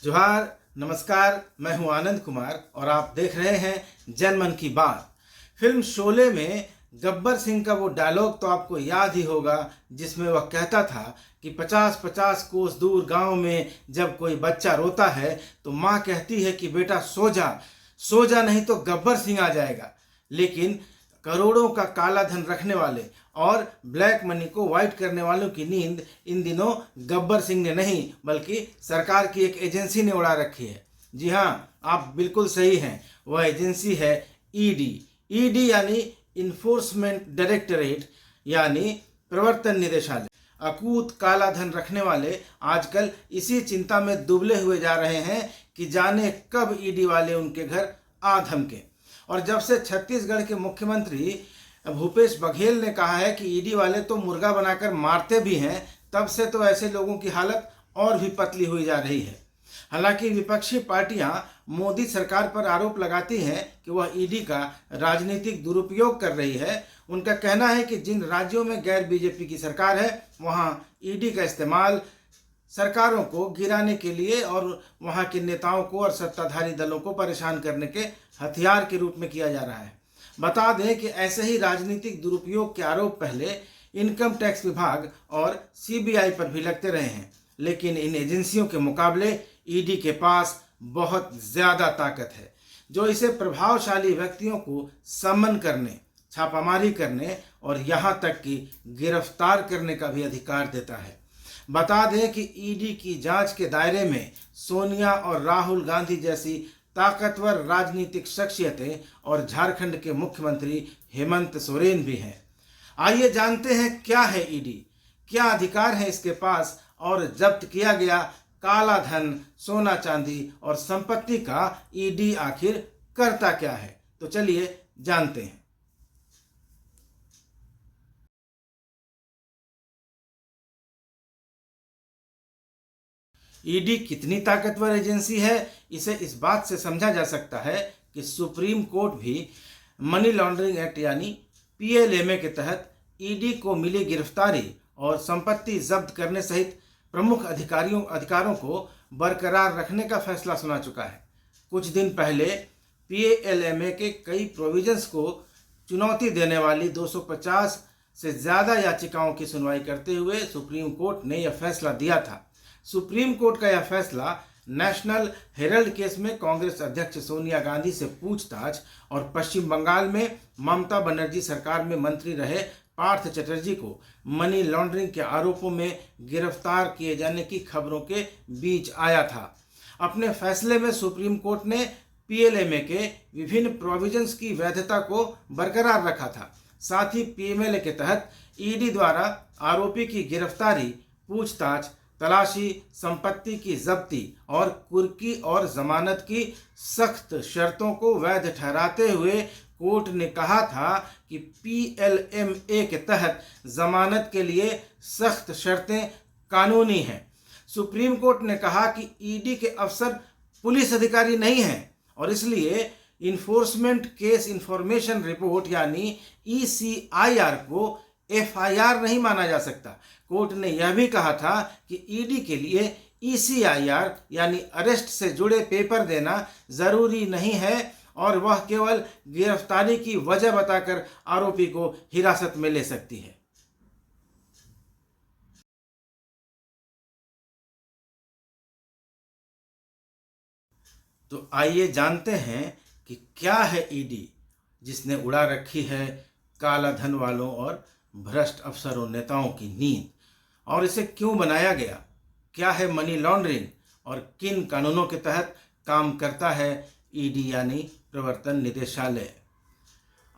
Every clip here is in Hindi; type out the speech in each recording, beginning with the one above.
जोहार, नमस्कार। मैं हूं आनंद कुमार और आप देख रहे हैं जनमन की बात। फिल्म शोले में गब्बर सिंह का वो डायलॉग तो आपको याद ही होगा, जिसमें वह कहता था कि 50-50 कोस दूर गांव में जब कोई बच्चा रोता है तो माँ कहती है कि बेटा सो जा नहीं तो गब्बर सिंह आ जाएगा। लेकिन करोड़ों का काला धन रखने वाले और ब्लैक मनी को वाइट करने वालों की नींद इन दिनों गब्बर सिंह ने नहीं बल्कि सरकार की एक एजेंसी ने उड़ा रखी है। जी हाँ, आप बिल्कुल सही हैं। वह एजेंसी है ईडी। ईडी यानी इन्फोर्समेंट डायरेक्टरेट, यानी प्रवर्तन निदेशालय। अकूत काला धन रखने वाले आजकल इसी चिंता में दुबले हुए जा रहे हैं कि जाने कब ईडी वाले उनके घर आ धमके। और जब से छत्तीसगढ़ के मुख्यमंत्री भूपेश बघेल ने कहा है कि ईडी वाले तो मुर्गा बनाकर मारते भी हैं, तब से तो ऐसे लोगों की हालत और भी पतली हुई जा रही है। हालांकि विपक्षी पार्टियां मोदी सरकार पर आरोप लगाती हैं कि वह ईडी का राजनीतिक दुरुपयोग कर रही है। उनका कहना है कि जिन राज्यों में गैर बीजेपी की सरकार है वहां ईडी का इस्तेमाल सरकारों को गिराने के लिए और वहां के नेताओं को और सत्ताधारी दलों को परेशान करने के हथियार के रूप में किया जा रहा है। बता दें कि ऐसे ही राजनीतिक दुरुपयोग के आरोप पहले इनकम टैक्स विभाग और सीबीआई पर भी लगते रहे हैं, लेकिन इन एजेंसियों के मुकाबले ईडी के पास बहुत ज़्यादा ताकत है, जो इसे प्रभावशाली व्यक्तियों को समन करने, छापामारी करने और यहाँ तक कि गिरफ्तार करने का भी अधिकार देता है। बता दें कि ईडी की जांच के दायरे में सोनिया और राहुल गांधी जैसी ताकतवर राजनीतिक शख्सियतें और झारखंड के मुख्यमंत्री हेमंत सोरेन भी हैं। आइए जानते हैं क्या है ईडी, क्या अधिकार है इसके पास और जब्त किया गया काला धन, सोना चांदी और संपत्ति का ईडी आखिर करता क्या है। तो चलिए जानते हैं। ईडी कितनी ताकतवर एजेंसी है, इसे इस बात से समझा जा सकता है कि सुप्रीम कोर्ट भी मनी लॉन्ड्रिंग एक्ट यानी पीएलएमए के तहत ईडी को मिली गिरफ्तारी और संपत्ति जब्त करने सहित प्रमुख अधिकारों को बरकरार रखने का फैसला सुना चुका है। कुछ दिन पहले पीएलएमए के कई प्रोविजंस को चुनौती देने वाली 250 से ज़्यादा याचिकाओं की सुनवाई करते हुए सुप्रीम कोर्ट ने यह फैसला दिया था। सुप्रीम कोर्ट का यह फैसला नेशनल हेरल्ड केस में कांग्रेस अध्यक्ष सोनिया गांधी से पूछताछ और पश्चिम बंगाल में ममता बनर्जी सरकार में मंत्री रहे पार्थ चटर्जी को मनी लॉन्ड्रिंग के आरोपों में गिरफ्तार किए जाने की खबरों के बीच आया था। अपने फैसले में सुप्रीम कोर्ट ने पीएलएमए के विभिन्न प्रोविजंस की वैधता को बरकरार रखा था। साथ ही पीएमएलए के तहत ईडी द्वारा आरोपी की गिरफ्तारी, पूछताछ, तलाशी, संपत्ति की जब्ती और कुर्की और जमानत की सख्त शर्तों को वैध ठहराते हुए कोर्ट ने कहा था कि पीएलएमए के तहत जमानत के लिए सख्त शर्तें कानूनी हैं। सुप्रीम कोर्ट ने कहा कि ईडी के अफसर पुलिस अधिकारी नहीं हैं और इसलिए इन्फोर्समेंट केस इंफॉर्मेशन रिपोर्ट यानी ईसीआईआर को एफआईआर नहीं माना जा सकता। कोर्ट ने यह भी कहा था कि ईडी के लिए ईसीआईआर यानी अरेस्ट से जुड़े पेपर देना जरूरी नहीं है और वह केवल गिरफ्तारी की वजह बताकर आरोपी को हिरासत में ले सकती है। तो आइए जानते हैं कि क्या है ईडी, जिसने उड़ा रखी है काला धन वालों और भ्रष्ट अफसरों नेताओं की नींद, और इसे क्यों बनाया गया, क्या है मनी लॉन्ड्रिंग और किन कानूनों के तहत काम करता है ईडी यानी प्रवर्तन निदेशालय।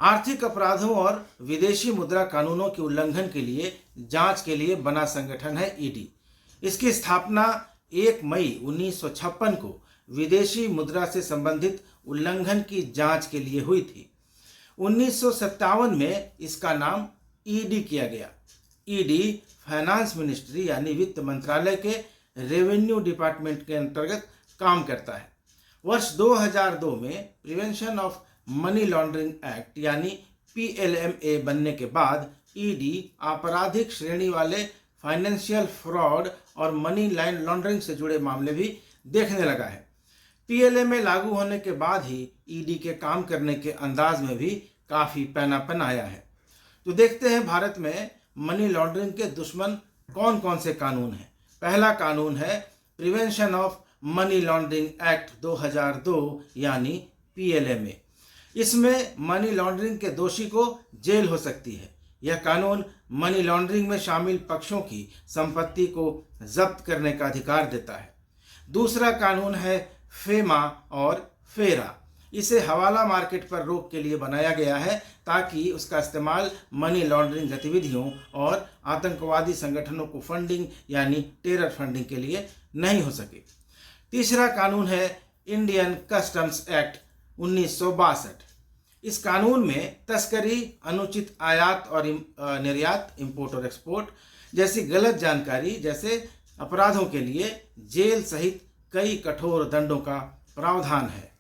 आर्थिक अपराधों और विदेशी मुद्रा कानूनों के उल्लंघन के लिए जांच के लिए बना संगठन है ईडी। इसकी स्थापना 1 मई 1956 को विदेशी मुद्रा से संबंधित उल्लंघन की जांच के लिए हुई थी। 1957 में इसका नाम ईडी किया गया। ईडी फाइनेंस मिनिस्ट्री यानी वित्त मंत्रालय के रेवेन्यू डिपार्टमेंट के अंतर्गत काम करता है। वर्ष 2002 में prevention of money laundering act यानी पीएलएमए बनने के बाद ईडी आपराधिक श्रेणी वाले फाइनेंशियल फ्रॉड और मनी लॉन्ड्रिंग से जुड़े मामले भी देखने लगा है। पीएलए लागू होने के बाद ही ईडी के काम करने के अंदाज में भी काफ़ी पैनापन आया है। तो देखते हैं भारत में मनी लॉन्ड्रिंग के दुश्मन कौन कौन से कानून हैं। पहला कानून है prevention of money laundering act 2002 यानी पीएलए। इसमें मनी लॉन्ड्रिंग के दोषी को जेल हो सकती है। यह कानून मनी लॉन्ड्रिंग में शामिल पक्षों की संपत्ति को जब्त करने का अधिकार देता है। दूसरा कानून है फेमा और फेरा। इसे हवाला मार्केट पर रोक के लिए बनाया गया है ताकि उसका इस्तेमाल मनी लॉन्ड्रिंग गतिविधियों और आतंकवादी संगठनों को फंडिंग यानी टेरर फंडिंग के लिए नहीं हो सके। तीसरा कानून है इंडियन कस्टम्स एक्ट 1962। इस कानून में तस्करी, अनुचित आयात और निर्यात, इंपोर्ट और एक्सपोर्ट जैसी गलत जानकारी जैसे अपराधों के लिए जेल सहित कई कठोर दंडों का प्रावधान है।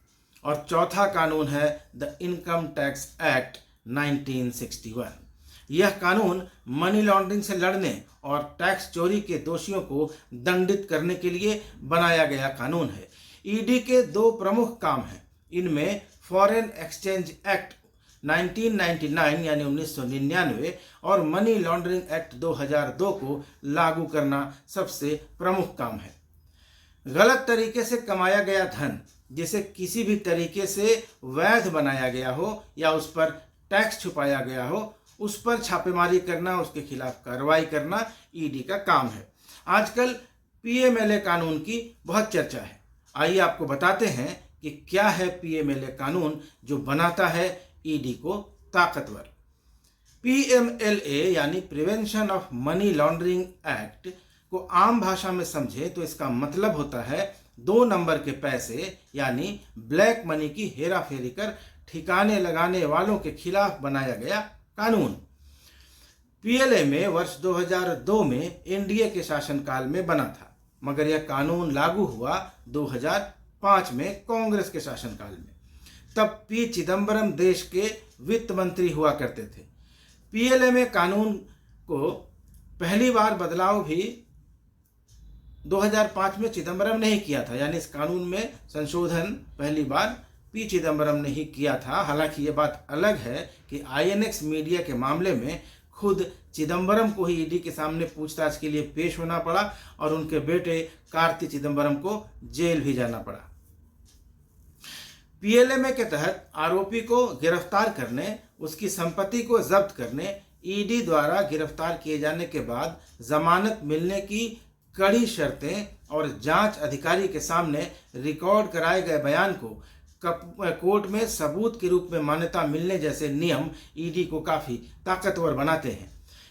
और चौथा कानून है द इनकम टैक्स एक्ट 1961। यह कानून मनी लॉन्ड्रिंग से लड़ने और टैक्स चोरी के दोषियों को दंडित करने के लिए बनाया गया कानून है। ईडी के दो प्रमुख काम हैं। इनमें फॉरेन एक्सचेंज एक्ट 1999 यानी 1999 और मनी लॉन्ड्रिंग एक्ट 2002 को लागू करना सबसे प्रमुख काम है। गलत तरीके से कमाया गया धन जिसे किसी भी तरीके से वैध बनाया गया हो या उस पर टैक्स छुपाया गया हो, उस पर छापेमारी करना, उसके खिलाफ कार्रवाई करना ईडी का काम है। आजकल पीएमएलए कानून की बहुत चर्चा है। आइए आपको बताते हैं कि क्या है पीएमएलए कानून जो बनाता है ईडी को ताकतवर। पीएमएलए यानी prevention of money laundering act को आम भाषा में समझे तो इसका मतलब होता है 2 नंबर के पैसे यानी ब्लैक मनी की हेरा फेरी कर ठिकाने लगाने वालों के खिलाफ बनाया गया कानून। पीएलए में वर्ष 2002 में एनडीए के शासनकाल में बना था, मगर यह कानून लागू हुआ 2005 में कांग्रेस के शासनकाल में। तब पी चिदम्बरम देश के वित्त मंत्री हुआ करते थे। पीएलए में कानून को पहली बार बदलाव भी 2005 में चिदम्बरम ने ही किया था, यानी इस कानून में संशोधन पहली बार पी चिदम्बरम ने ही किया था। हालांकि ये बात अलग है कि आईएनएक्स मीडिया के मामले में खुद चिदम्बरम को ही ईडी के सामने पूछताछ के लिए पेश होना पड़ा और उनके बेटे कार्ति चिदम्बरम को जेल भी जाना पड़ा। पीएलए के तहत आरोपी को गिरफ्तार करने, उसकी संपत्ति को जब्त करने, ईडी द्वारा गिरफ्तार किए जाने के बाद जमानत मिलने की कड़ी शर्तें और जांच अधिकारी के सामने रिकॉर्ड कराए गए बयान को कोर्ट में सबूत के रूप में मान्यता मिलने जैसे नियम ईडी को काफ़ी ताकतवर बनाते हैं।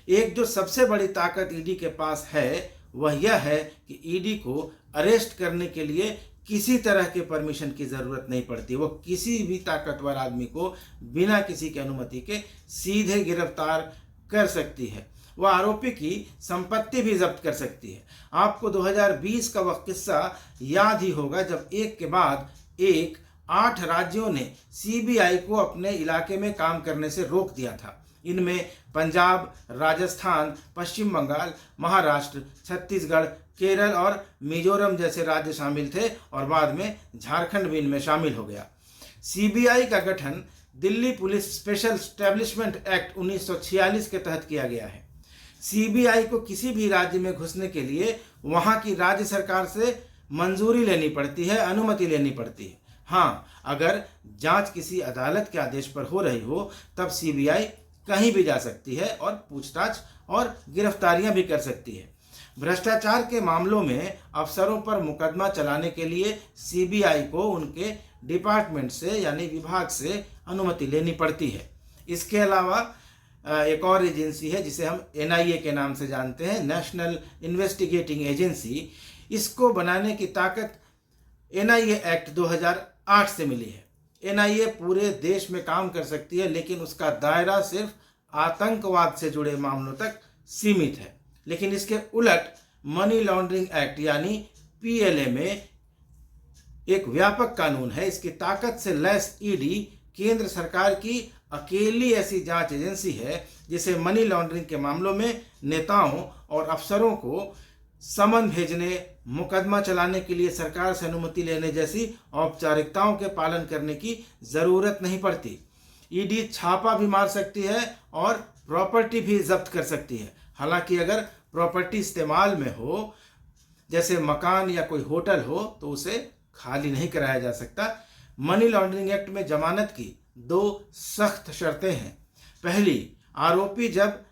एक जो सबसे बड़ी ताकत ईडी के पास है वह यह है कि ईडी को अरेस्ट करने के लिए किसी तरह के परमिशन की ज़रूरत नहीं पड़ती। वो किसी भी ताकतवर आदमी को बिना किसी की अनुमति के सीधे गिरफ्तार कर सकती है। वह आरोपी की संपत्ति भी जब्त कर सकती है। आपको 2020 का वह किस्सा याद ही होगा जब एक के बाद एक 8 राज्यों ने सीबीआई को अपने इलाके में काम करने से रोक दिया था। इनमें पंजाब, राजस्थान, पश्चिम बंगाल, महाराष्ट्र, छत्तीसगढ़, केरल और मिजोरम जैसे राज्य शामिल थे और बाद में झारखंड भी इनमें शामिल हो गया। सीबीआई का गठन Delhi police special establishment act 1946 के तहत किया गया है। सीबीआई को किसी भी राज्य में घुसने के लिए वहां की राज्य सरकार से मंजूरी लेनी पड़ती है, अनुमति लेनी पड़ती है। हाँ, अगर जांच किसी अदालत के आदेश पर हो रही हो तब सीबीआई कहीं भी जा सकती है और पूछताछ और गिरफ्तारियां भी कर सकती है। भ्रष्टाचार के मामलों में अफसरों पर मुकदमा चलाने के लिए सीबीआई को उनके डिपार्टमेंट से यानी विभाग से अनुमति लेनी पड़ती है। इसके अलावा एक और एजेंसी है जिसे हम एनआईए के नाम से जानते हैं, नेशनल इन्वेस्टिगेटिंग एजेंसी। इसको बनाने की ताकत एनआईए एक्ट 2008 से मिली है। एनआईए पूरे देश में काम कर सकती है, लेकिन उसका दायरा सिर्फ आतंकवाद से जुड़े मामलों तक सीमित है। लेकिन इसके उलट मनी लॉन्ड्रिंग एक्ट यानी पीएलए में एक व्यापक कानून है। इसकी ताकत से लैस ईडी केंद्र सरकार की अकेली ऐसी जांच एजेंसी है जिसे मनी लॉन्ड्रिंग के मामलों में नेताओं और अफसरों को समन भेजने, मुकदमा चलाने के लिए सरकार से अनुमति लेने जैसी औपचारिकताओं के पालन करने की जरूरत नहीं पड़ती। ईडी छापा भी मार सकती है और प्रॉपर्टी भी जब्त कर सकती है। हालांकि अगर प्रॉपर्टी इस्तेमाल में हो, जैसे मकान या कोई होटल हो, तो उसे खाली नहीं कराया जा सकता। मनी लॉन्ड्रिंग एक्ट में जमानत की 2 सख्त शर्तें हैं। पहली, आरोपी जब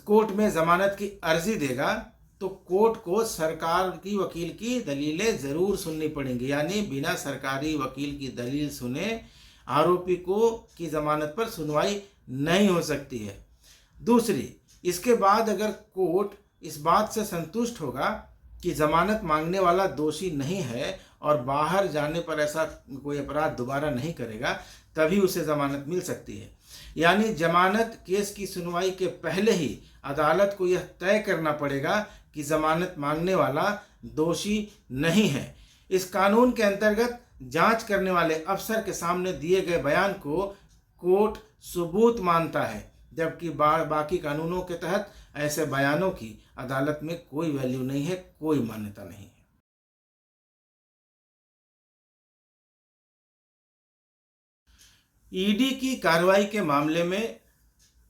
कोर्ट में जमानत की अर्जी देगा तो कोर्ट को सरकार की वकील की दलीलें जरूर सुननी पड़ेंगी, यानी बिना सरकारी वकील की दलील सुने आरोपी को की जमानत पर सुनवाई नहीं हो सकती है। दूसरी, इसके बाद अगर कोर्ट इस बात से संतुष्ट होगा कि जमानत मांगने वाला दोषी नहीं है और बाहर जाने पर ऐसा कोई अपराध दोबारा नहीं करेगा, तभी उसे जमानत मिल सकती है। यानी जमानत केस की सुनवाई के पहले ही अदालत को यह तय करना पड़ेगा कि जमानत मांगने वाला दोषी नहीं है। इस कानून के अंतर्गत जांच करने वाले अफसर के सामने दिए गए बयान को कोर्ट सबूत मानता है, जबकि बाकी कानूनों के तहत ऐसे बयानों की अदालत में कोई वैल्यू नहीं है, कोई मान्यता नहीं है। ईडी की कार्रवाई के मामले में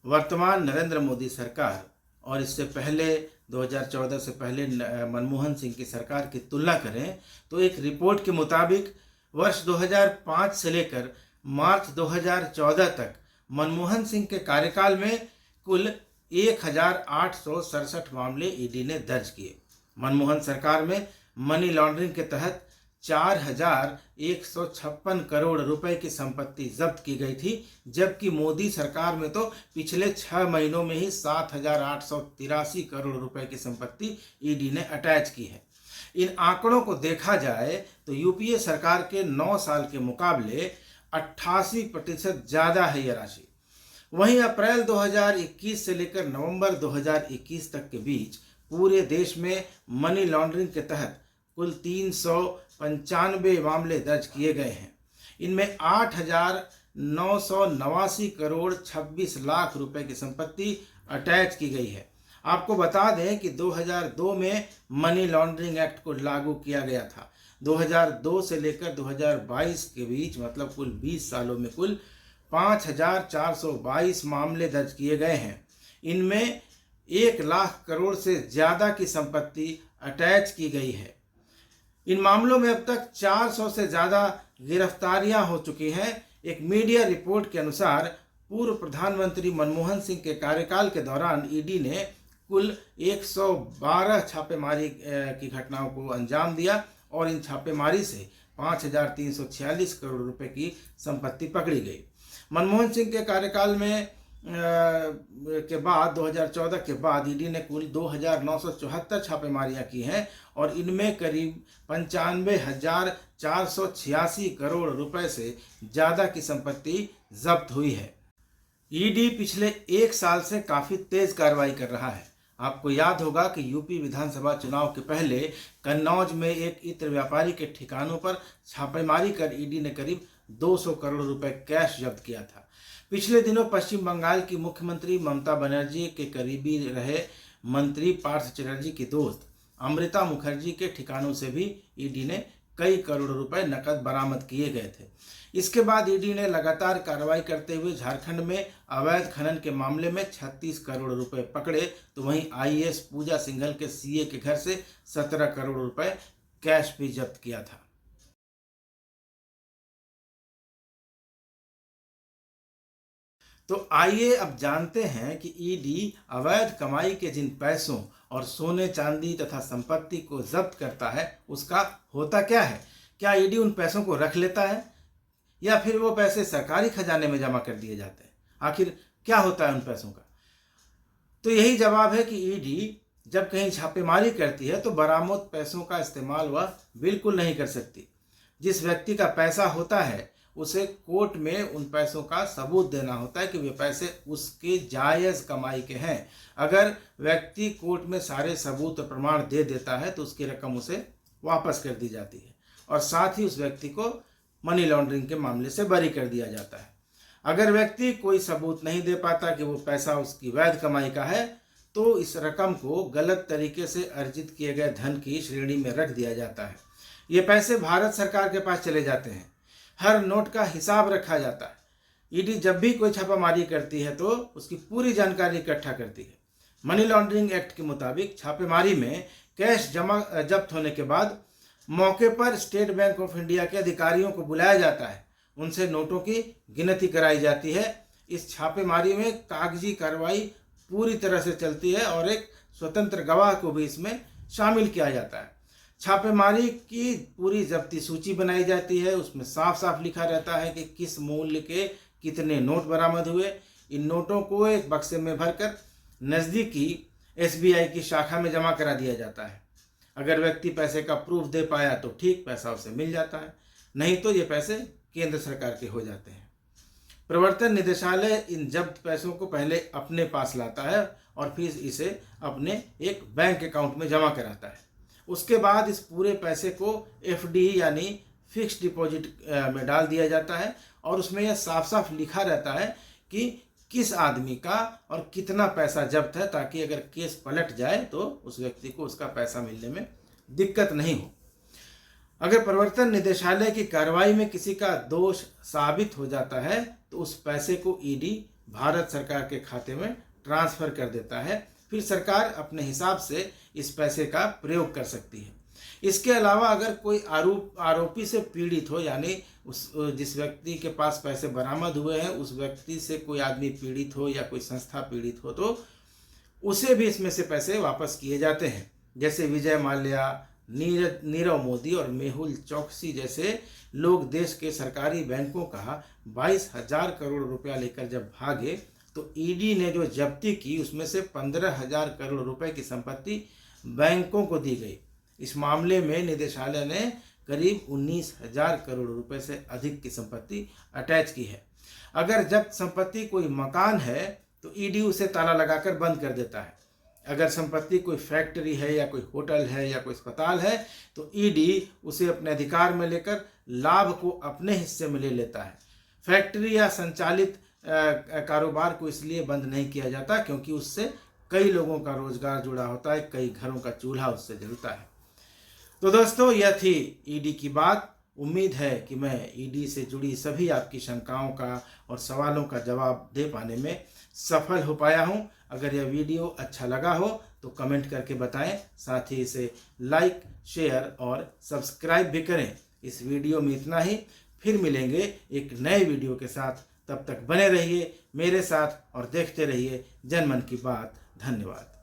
वर्तमान नरेंद्र मोदी सरकार और इससे पहले 2014 से पहले मनमोहन सिंह की सरकार की तुलना करें तो एक रिपोर्ट के मुताबिक वर्ष 2005 से लेकर मार्च 2014 तक मनमोहन सिंह के कार्यकाल में कुल 1867 मामले ईडी ने दर्ज किए। मनमोहन सरकार में मनी लॉन्ड्रिंग के तहत 4156 करोड़ रुपए की संपत्ति जब्त की गई थी, जबकि मोदी सरकार में तो पिछले 6 महीनों में ही 7883 करोड़ रुपए की संपत्ति ईडी ने अटैच की है। इन आंकड़ों को देखा जाए तो यूपीए सरकार के 9 साल के मुकाबले 88% ज़्यादा है यह राशि। वहीं अप्रैल 2021 से लेकर नवंबर 2021 तक के बीच पूरे देश में मनी लॉन्ड्रिंग के तहत कुल 395 मामले दर्ज किए गए हैं। इनमें 8,989 करोड़ 26 लाख रुपए की संपत्ति अटैच की गई है। आपको बता दें कि 2002 में मनी लॉन्ड्रिंग एक्ट को लागू किया गया था। 2002 से लेकर 2022 के बीच मतलब कुल 20 सालों में कुल 5,422 मामले दर्ज किए गए हैं। इनमें 1 लाख करोड़ से ज़्यादा की संपत्ति अटैच की गई है। इन मामलों में अब तक 400 से ज़्यादा गिरफ्तारियां हो चुकी हैं। एक मीडिया रिपोर्ट के अनुसार पूर्व प्रधानमंत्री मनमोहन सिंह के कार्यकाल के दौरान ईडी ने कुल 112 छापेमारी की घटनाओं को अंजाम दिया और इन छापेमारी से 5,346 करोड़ रुपए की संपत्ति पकड़ी गई। मनमोहन सिंह के कार्यकाल में के बाद 2014 के बाद ईडी ने कुल 2,974 छापेमारियां की हैं और इनमें करीब 95,486 करोड़ रुपए से ज़्यादा की संपत्ति जब्त हुई है। ईडी पिछले 1 साल से काफ़ी तेज कार्रवाई कर रहा है। आपको याद होगा कि यूपी विधानसभा चुनाव के पहले कन्नौज में एक इत्र व्यापारी के ठिकानों पर छापेमारी कर ईडी ने करीब 200 करोड़ रुपए कैश जब्त किया था। पिछले दिनों पश्चिम बंगाल की मुख्यमंत्री ममता बनर्जी के करीबी रहे मंत्री पार्थ चटर्जी की दोस्त अमृता मुखर्जी के ठिकानों से भी ईडी ने कई करोड़ रुपए नकद बरामद किए गए थे। इसके बाद ईडी ने लगातार कार्रवाई करते हुए झारखंड में अवैध खनन के मामले में 36 करोड़ रुपए पकड़े, तो वहीं आईएएस पूजा सिंघल के सीए के घर से 17 करोड़ रुपए कैश भी जब्त किया था। तो आइए अब जानते हैं कि ईडी अवैध कमाई के जिन पैसों और सोने चांदी तथा संपत्ति को जब्त करता है उसका होता क्या है। क्या ईडी उन पैसों को रख लेता है या फिर वो पैसे सरकारी खजाने में जमा कर दिए जाते हैं? आखिर क्या होता है उन पैसों का? तो यही जवाब है कि ईडी जब कहीं छापेमारी करती है तो बरामद पैसों का इस्तेमाल वह बिल्कुल नहीं कर सकती। जिस व्यक्ति का पैसा होता है उसे कोर्ट में उन पैसों का सबूत देना होता है कि वे पैसे उसके जायज़ कमाई के हैं। अगर व्यक्ति कोर्ट में सारे सबूत और प्रमाण दे देता है तो उसकी रकम उसे वापस कर दी जाती है और साथ ही उस व्यक्ति को मनी लॉन्ड्रिंग के मामले से बरी कर दिया जाता है। अगर व्यक्ति कोई सबूत नहीं दे पाता कि वो पैसा उसकी वैध कमाई का है तो इस रकम को गलत तरीके से अर्जित किए गए धन की श्रेणी में रख दिया जाता है। ये पैसे भारत सरकार के पास चले जाते हैं। हर नोट का हिसाब रखा जाता है। ईडी जब भी कोई छापामारी करती है तो उसकी पूरी जानकारी इकट्ठा करती है। मनी लॉन्ड्रिंग एक्ट के मुताबिक छापेमारी में कैश जब्त होने के बाद मौके पर स्टेट बैंक ऑफ इंडिया के अधिकारियों को बुलाया जाता है। उनसे नोटों की गिनती कराई जाती है। इस छापेमारी में कागजी कार्रवाई पूरी तरह से चलती है और एक स्वतंत्र गवाह को भी इसमें शामिल किया जाता है। छापेमारी की पूरी जब्ती सूची बनाई जाती है। उसमें साफ साफ लिखा रहता है कि किस मूल्य के कितने नोट बरामद हुए। इन नोटों को एक बक्से में भरकर नज़दीकी SBI की शाखा में जमा करा दिया जाता है। अगर व्यक्ति पैसे का प्रूफ दे पाया तो ठीक, पैसा उसे मिल जाता है, नहीं तो ये पैसे केंद्र सरकार के हो जाते हैं। प्रवर्तन निदेशालय इन जब्त पैसों को पहले अपने पास लाता है और फिर इसे अपने एक बैंक अकाउंट में जमा कराता है। उसके बाद इस पूरे पैसे को FD यानी फिक्स्ड डिपॉजिट में डाल दिया जाता है और उसमें यह साफ साफ लिखा रहता है कि किस आदमी का और कितना पैसा जब्त है, ताकि अगर केस पलट जाए तो उस व्यक्ति को उसका पैसा मिलने में दिक्कत नहीं हो। अगर प्रवर्तन निदेशालय की कार्रवाई में किसी का दोष साबित हो जाता है तो उस पैसे को ईडी भारत सरकार के खाते में ट्रांसफर कर देता है। फिर सरकार अपने हिसाब से इस पैसे का प्रयोग कर सकती है। इसके अलावा अगर कोई आरोपी से पीड़ित हो, यानी जिस व्यक्ति के पास पैसे बरामद हुए हैं उस व्यक्ति से कोई आदमी पीड़ित हो या कोई संस्था पीड़ित हो तो उसे भी इसमें से पैसे वापस किए जाते हैं। जैसे विजय माल्या, नीरव मोदी और मेहुल चौकसी जैसे लोग देश के सरकारी बैंकों का 22,000 करोड़ रुपया लेकर जब भागे तो ईडी ने जो जब्ती की उसमें से 15,000 करोड़ रुपए की संपत्ति बैंकों को दी गई। इस मामले में निदेशालय ने करीब 19,000 करोड़ रुपए से अधिक की संपत्ति अटैच की है। अगर जब्त संपत्ति कोई मकान है तो ईडी उसे ताला लगाकर बंद कर देता है। अगर संपत्ति कोई फैक्ट्री है या कोई होटल है या कोई अस्पताल है तो ईडी उसे अपने अधिकार में लेकर लाभ को अपने हिस्से में ले लेता है। फैक्ट्री या संचालित कारोबार को इसलिए बंद नहीं किया जाता क्योंकि उससे कई लोगों का रोजगार जुड़ा होता है, कई घरों का चूल्हा उससे जलता है। तो दोस्तों, यह थी ईडी की बात। उम्मीद है कि मैं ईडी से जुड़ी सभी आपकी शंकाओं का और सवालों का जवाब दे पाने में सफल हो पाया हूं। अगर यह वीडियो अच्छा लगा हो तो कमेंट करके बताएं, साथ ही इसे लाइक, शेयर और सब्सक्राइब भी करें। इस वीडियो में इतना ही। फिर मिलेंगे एक नए वीडियो के साथ। तब तक बने रहिए मेरे साथ और देखते रहिए जनमन की बात। धन्यवाद।